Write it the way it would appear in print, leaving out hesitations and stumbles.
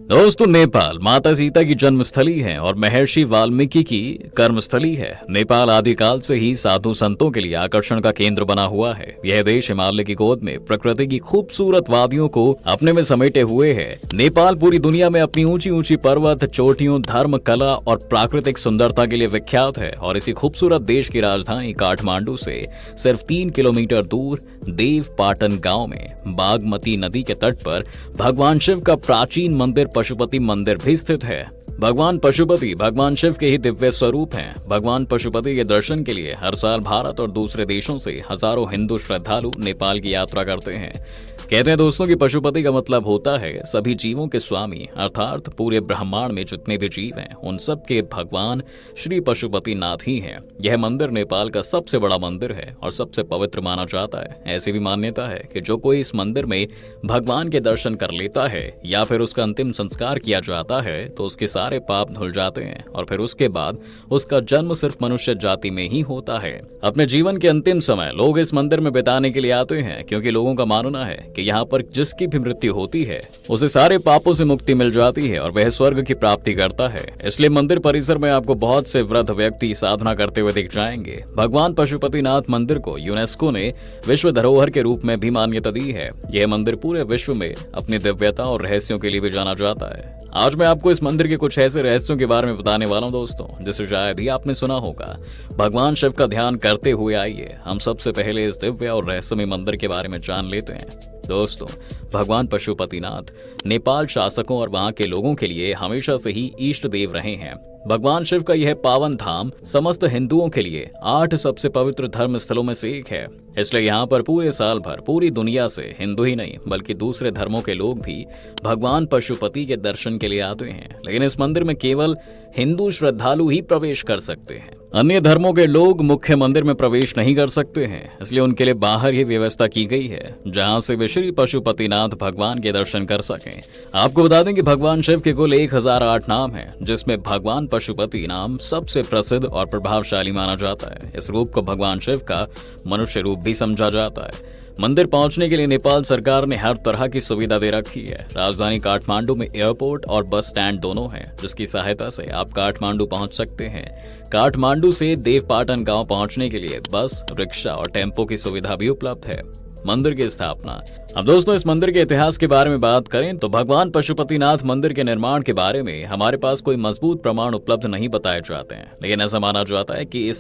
दोस्तों, नेपाल माता सीता की जन्मस्थली है और महर्षि वाल्मीकि की कर्मस्थली है। नेपाल आदिकाल से ही साधु संतों के लिए आकर्षण का केंद्र बना हुआ है। यह देश हिमालय की गोद में प्रकृति की खूबसूरत वादियों को अपने में समेटे हुए है। नेपाल पूरी दुनिया में अपनी ऊंची ऊंची पर्वत, चोटियों, धर्म, कला और प्राकृतिक सुंदरता के लिए विख्यात है। और इसी खूबसूरत देश की राजधानी काठमांडू से सिर्फ 3 किलोमीटर दूर देवपाटन गांव में बागमती नदी के तट पर भगवान शिव का प्राचीन मंदिर पशुपति मंदिर भी स्थित है। भगवान पशुपति भगवान शिव के ही दिव्य स्वरूप हैं। भगवान पशुपति के दर्शन के लिए हर साल भारत और दूसरे देशों से हजारों हिंदू श्रद्धालु नेपाल की यात्रा करते हैं। कहते हैं दोस्तों कि पशुपति का मतलब होता है सभी जीवों के स्वामी, अर्थात पूरे ब्रह्मांड में जितने भी जीव हैं उन सब के भगवान श्री पशुपति नाथ ही हैं। यह मंदिर नेपाल का सबसे बड़ा मंदिर है और सबसे पवित्र माना जाता है। ऐसी भी मान्यता है कि जो कोई इस मंदिर में भगवान के दर्शन कर लेता है या फिर उसका अंतिम संस्कार किया जाता है तो उसके सारे पाप धुल जाते हैं और फिर उसके बाद उसका जन्म सिर्फ मनुष्य जाति में ही होता है। अपने जीवन के अंतिम समय लोग इस मंदिर में बिताने के लिए आते हैं क्योंकि लोगों का मानना है कि यहाँ पर जिसकी भी मृत्यु होती है उसे सारे पापों से मुक्ति मिल जाती है और वह स्वर्ग की प्राप्ति करता है। इसलिए मंदिर परिसर में आपको बहुत से वृद्ध व्यक्ति साधना करते हुए दिख जाएंगे। भगवान पशुपतिनाथ मंदिर को यूनेस्को ने विश्व धरोहर के रूप में भी मान्यता दी है। यह मंदिर पूरे विश्व में अपनी दिव्यता और रहस्यों के लिए भी जाना जाता है। आज मैं आपको इस मंदिर के कुछ ऐसे रहस्यों के बारे में बताने वाला हूँ दोस्तों, जिसे शायद ही आपने सुना होगा। भगवान शिव का ध्यान करते हुए आइए हम सबसे पहले इस दिव्य और रहस्यमय मंदिर के बारे में जान लेते हैं। दोस्तों, भगवान पशुपतिनाथ नेपाल शासकों और वहां के लोगों के लिए हमेशा से ही इष्ट देव रहे हैं। भगवान शिव का यह पावन धाम समस्त हिंदुओं के लिए 8 सबसे पवित्र धर्म स्थलों में से एक है। इसलिए यहाँ पर पूरे साल भर पूरी दुनिया से हिंदू ही नहीं बल्कि दूसरे धर्मों के लोग भी भगवान पशुपति के दर्शन के लिए आते हैं। लेकिन इस मंदिर में केवल हिंदू श्रद्धालु ही प्रवेश कर सकते हैं। अन्य धर्मों के लोग मुख्य मंदिर में प्रवेश नहीं कर सकते हैं। इसलिए उनके लिए बाहर ही व्यवस्था की गई है जहां से वे श्री पशुपतिनाथ भगवान के दर्शन कर सकें। आपको बता दें कि भगवान शिव के कुल 1008 नाम हैं, जिसमें भगवान पशुपति नाम सबसे प्रसिद्ध और प्रभावशाली माना जाता है। इस रूप को भगवान शिव का मनुष्य रूप भी समझा जाता है। मंदिर पहुंचने के लिए नेपाल सरकार ने हर तरह की सुविधा दे रखी है। राजधानी काठमांडू में एयरपोर्ट और बस स्टैंड दोनों हैं, जिसकी सहायता से आप काठमांडू पहुंच सकते हैं। काठमांडू से देवपाटन गांव पहुंचने के लिए बस, रिक्शा और टेम्पो की सुविधा भी उपलब्ध है। मंदिर की स्थापना। अब दोस्तों, इस मंदिर के इतिहास के बारे में बात करें तो भगवान पशुपतिनाथ मंदिर के निर्माण के बारे में हमारे पास कोई मजबूत प्रमाण उपलब्ध नहीं बताए जाते हैं, लेकिन ऐसा माना जाता है कि इस